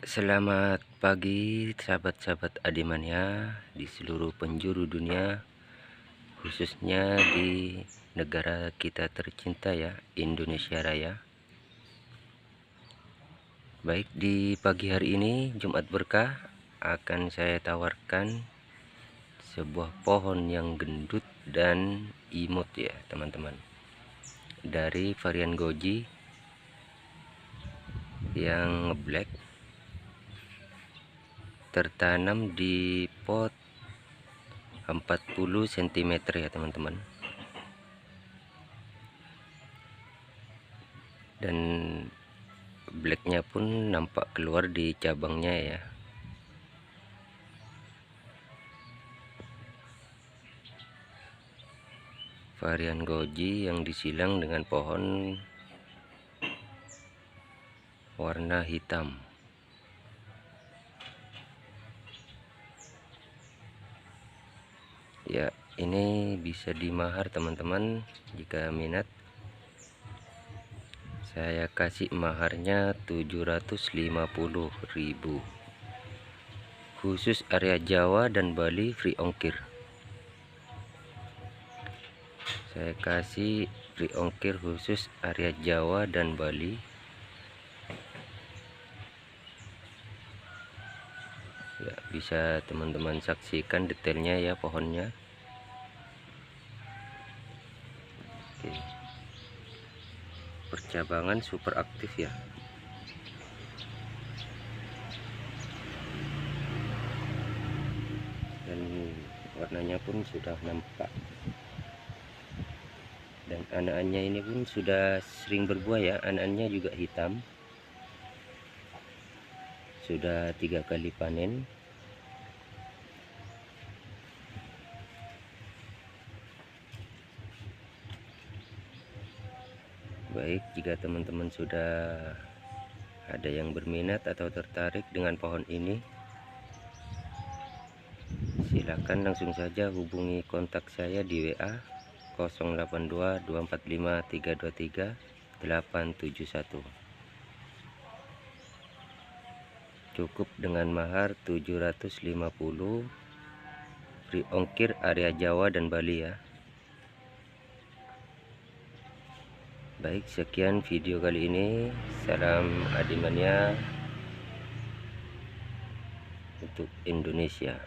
Selamat pagi sahabat-sahabat Adimania di seluruh penjuru dunia, khususnya di negara kita tercinta ya, Indonesia Raya. Baik, di pagi hari ini Jumat Berkah akan saya tawarkan sebuah pohon yang gendut dan imut ya teman-teman, dari varian Goji yang black, tertanam di pot 40 cm ya teman-teman, dan blacknya pun nampak keluar di cabangnya ya. Varian Goji yang disilang dengan pohon warna hitam. Ya, ini bisa dimahar teman-teman jika minat. Saya kasih maharnya 750.000. Khusus area Jawa dan Bali free ongkir. Saya kasih free ongkir khusus area Jawa dan Bali. Ya, bisa teman-teman saksikan detailnya ya pohonnya. Oke. Percabangan super aktif ya. Dan warnanya pun sudah nampak. Dan anak-anaknya ini pun sudah sering berbuah ya. Anak-anaknya juga hitam. Sudah 3 kali panen. Baik, jika teman-teman sudah ada yang berminat atau tertarik dengan pohon ini, silakan langsung saja hubungi kontak saya di WA 082245323871. Cukup dengan mahar 750, free ongkir area Jawa dan Bali ya. Baik, sekian video kali ini. Salam Adimania untuk Indonesia.